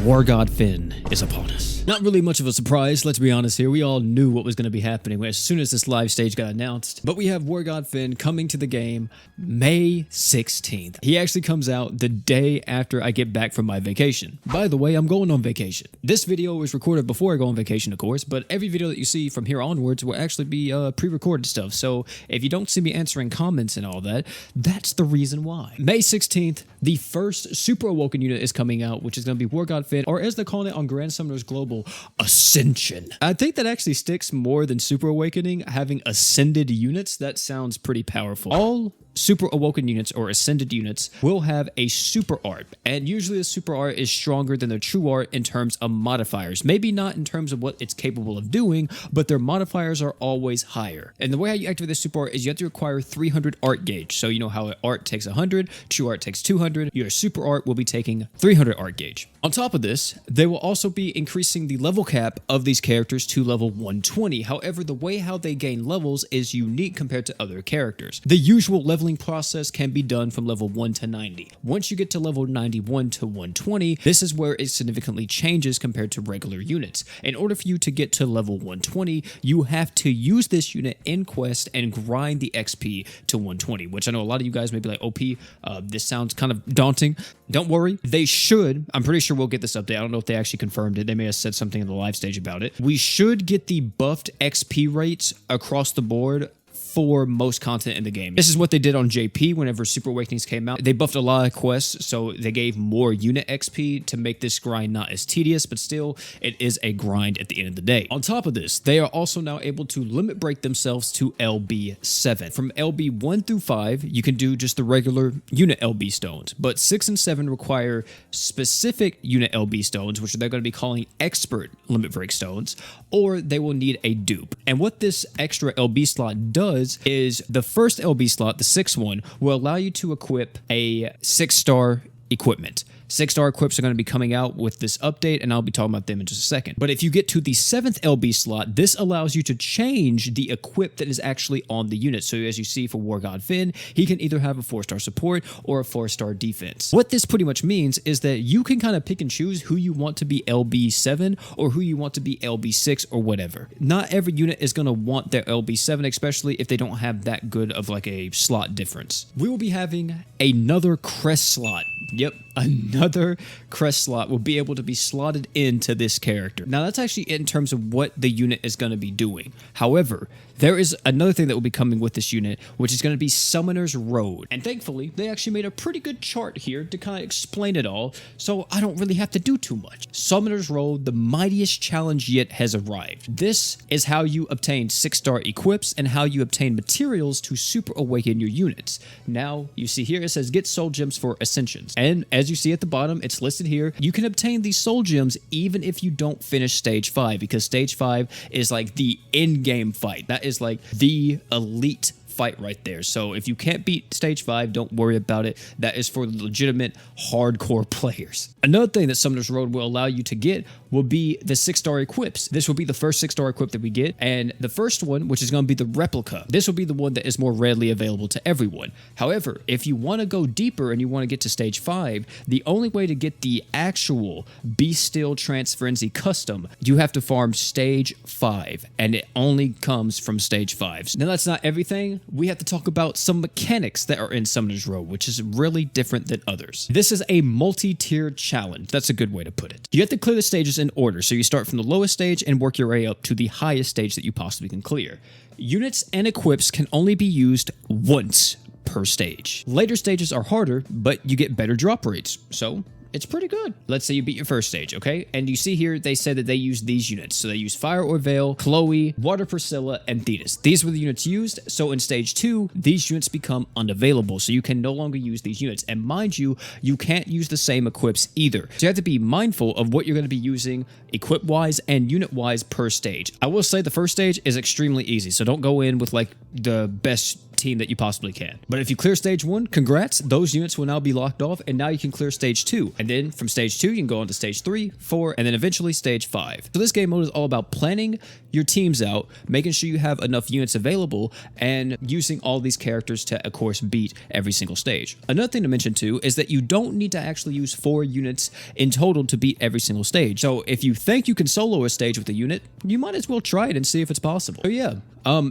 War God Finn is upon us. Not really much of a surprise, let's be honest here. We all knew what was going to be happening as soon as this live stage got announced. But we have War God Finn coming to the game May 16th. He actually comes out the day after I get back from my vacation. By the way, I'm going on vacation. This video was recorded before I go on vacation, of course, but every video that you see from here onwards will actually be pre-recorded stuff. So if you don't see me answering comments and all that, that's the reason why. May 16th, the first Super Awoken unit is coming out, which is going to be War God Finn, or as they're calling it on Grand Summoners Global, Ascension. I think that actually sticks more than Super Awakening. Having ascended units, that sounds pretty powerful. All Super Awoken units or Ascended units will have a Super Art, and usually the Super Art is stronger than their True Art in terms of modifiers. Maybe not in terms of what it's capable of doing, but their modifiers are always higher. And the way how you activate the Super Art is you have to acquire 300 Art Gauge. So you know how an Art takes 100, True Art takes 200, your Super Art will be taking 300 Art Gauge. On top of this, they will also be increasing the level cap of these characters to level 120. However, the way how they gain levels is unique compared to other characters. The usual leveling process can be done from level 1 to 90. Once you get to level 91 to 120, this is where it significantly changes compared to regular units. In order for you to get to level 120, you have to use this unit in quest and grind the XP to 120, which I know a lot of you guys may be like, OP, this sounds kind of daunting. Don't worry, they should. I'm pretty sure we'll get this update. I don't know if they actually confirmed it. They may have said something in the live stage about it. We should get the buffed XP rates across the board for most content in the game. This is what they did on JP whenever Super Awakenings came out. They buffed a lot of quests, so they gave more unit XP to make this grind not as tedious, but still, it is a grind at the end of the day. On top of this, they are also now able to limit break themselves to LB7. From LB 1 through 5, you can do just the regular unit LB stones, but 6 and 7 require specific unit LB stones, which they're going to be calling expert limit break stones, or they will need a dupe. And what this extra LB slot does is the first LB slot, the 6th one, will allow you to equip a 6-star equipment. 6-star equips are going to be coming out with this update, and I'll be talking about them in just a second. But if you get to the 7th LB slot, this allows you to change the equip that is actually on the unit. So as you see for War God Finn, he can either have a 4-star support or a 4-star defense. What this pretty much means is that you can kind of pick and choose who you want to be LB7 or who you want to be LB6 or whatever. Not every unit is going to want their LB7, especially if they don't have that good of like a slot difference. We will be having another crest slot. Yep, another crest slot will be able to be slotted into this character. Now that's actually in terms of what the unit is going to be doing. However, there is another thing that will be coming with this unit, which is going to be Summoner's Road. And thankfully, they actually made a pretty good chart here to kind of explain it all, so I don't really have to do too much. Summoner's Road, the mightiest challenge yet, has arrived. This is how you obtain 6-star equips and how you obtain materials to super awaken your units. Now, you see here it says get soul gems for ascensions. And as you see at the bottom, it's listed here. You can obtain these soul gems even if you don't finish stage 5, because stage 5 is like the in-game fight. That is like the elite fight right there. So if you can't beat stage 5, don't worry about it. That is for legitimate hardcore players. Another thing that Summoner's Road will allow you to get will be the 6-star equips. This will be the first 6-star equip that we get, and the first one, which is going to be the replica, this will be the one that is more readily available to everyone. However, if you want to go deeper and you want to get to stage 5, the only way to get the actual Be Still Trance Frenzy custom, you have to farm stage 5, and it only comes from stage 5. Now that's not everything. We have to talk about some mechanics that are in Summoner's Road, which is really different than others. This is a multi-tiered challenge. That's a good way to put it. You have to clear the stages in order, so you start from the lowest stage and work your way up to the highest stage that you possibly can clear. Units and equips can only be used once per stage. Later stages are harder, but you get better drop rates, so it's pretty good. Let's say you beat your first stage, okay? And you see here, they said that they use these units. So they use Fire Orvale, Chloe, Water Priscilla, and Thetis. These were the units used. So in stage 2, these units become unavailable. So you can no longer use these units. And mind you, you can't use the same equips either. So you have to be mindful of what you're going to be using equip-wise and unit-wise per stage. I will say the first stage is extremely easy. So don't go in with like the best team that you possibly can. But if you clear stage 1, congrats, those units will now be locked off, and now you can clear stage 2. And then from stage 2, you can go on to stage 3, 4, and then eventually stage 5. So this game mode is all about planning your teams out, making sure you have enough units available, and using all these characters to, of course, beat every single stage. Another thing to mention too is that you don't need to actually use 4 units in total to beat every single stage. So if you think you can solo a stage with a unit, you might as well try it and see if it's possible. So yeah,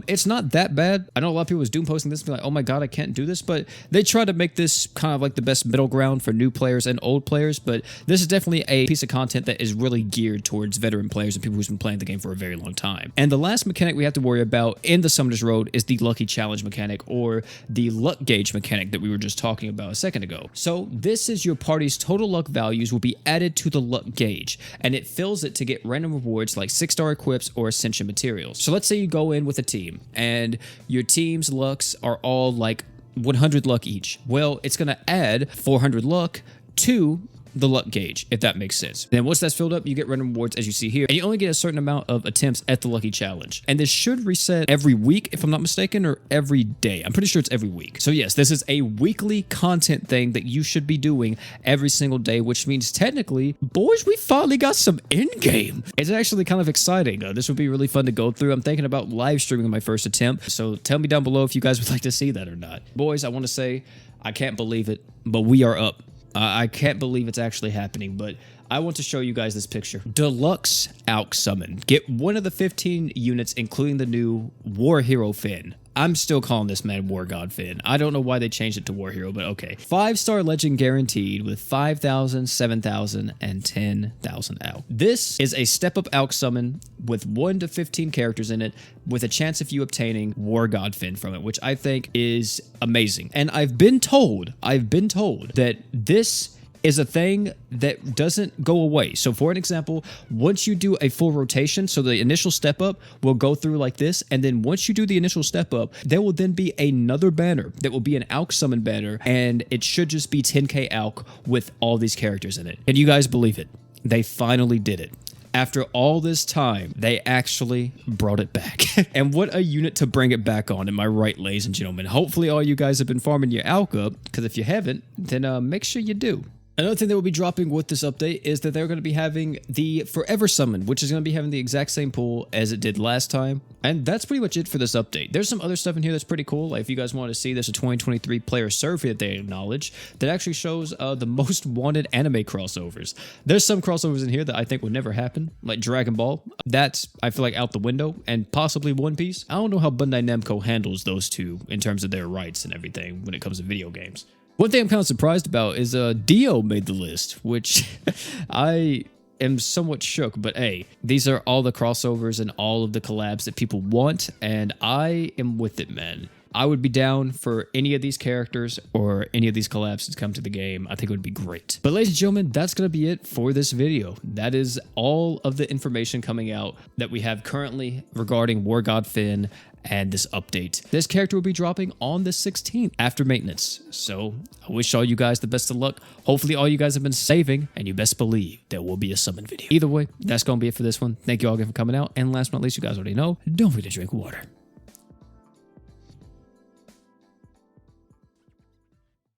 it's not that bad. I know a lot of people was doom posting this and be like, oh my god, I can't do this, but they try to make this kind of like the best middle ground for new players and old players, but this is definitely a piece of content that is really geared towards veteran players and people who've been playing the game for a very long time. And the last mechanic we have to worry about in the Summoner's Road is the Lucky Challenge mechanic, or the luck gauge mechanic that we were just talking about a second ago. So this is your party's total luck values will be added to the luck gauge, and it fills it to get random rewards like 6-star equips or ascension materials. So let's say you go in with a team and your team's lucks are all like 100 luck each. Well, it's going to add 400 luck to the luck gauge, if that makes sense. Then once that's filled up, you get random rewards as you see here, and you only get a certain amount of attempts at the lucky challenge. And this should reset every week, if I'm not mistaken, or every day. I'm pretty sure it's every week. So yes, this is a weekly content thing that you should be doing every single day, which means technically, boys, we finally got some in-game. It's actually kind of exciting. This would be really fun to go through. I'm thinking about live streaming my first attempt, so tell me down below if you guys would like to see that or not. Boys, I want to say, I can't believe it, but we are up. I can't believe it's actually happening, but I want to show you guys this picture. Deluxe Alch Summon. Get one of the 15 units, including the new War Hero Finn. I'm still calling this man War God Finn. I don't know why they changed it to War Hero, but okay. 5-star legend guaranteed with 5,000, 7,000, and 10,000 Alch. This is a step-up Alch summon with 1 to 15 characters in it, with a chance of you obtaining War God Finn from it, which I think is amazing. And I've been told that this is a thing that doesn't go away. So for an example, once you do a full rotation, so the initial step up will go through like this, and then once you do the initial step up, there will then be another banner that will be an Alch summon banner, and it should just be 10k Alch with all these characters in it. And you guys believe it? They finally did it. After all this time, they actually brought it back. And what a unit to bring it back on, am I right, ladies and gentlemen? Hopefully all you guys have been farming your Alch up, because if you haven't, then make sure you do. Another thing that will be dropping with this update is that they're going to be having the Forever Summon, which is going to be having the exact same pool as it did last time. And that's pretty much it for this update. There's some other stuff in here that's pretty cool. Like if you guys want to see, there's a 2023 player survey that they acknowledge that actually shows the most wanted anime crossovers. There's some crossovers in here that I think would never happen, like Dragon Ball. That's, I feel like, out the window, and possibly One Piece. I don't know how Bandai Namco handles those two in terms of their rights and everything when it comes to video games. One thing I'm kind of surprised about is Dio made the list, which I am somewhat shook, but hey, these are all the crossovers and all of the collabs that people want, and I am with it, man. I would be down for any of these characters or any of these collabs to come to the game. I think it would be great. But ladies and gentlemen, that's going to be it for this video. That is all of the information coming out that we have currently regarding War God Finn and this update. This character will be dropping on the 16th after maintenance. So I wish all you guys the best of luck. Hopefully all you guys have been saving, and you best believe there will be a summon video. Either way, that's going to be it for this one. Thank you all again for coming out. And last but not least, you guys already know, don't forget to drink water.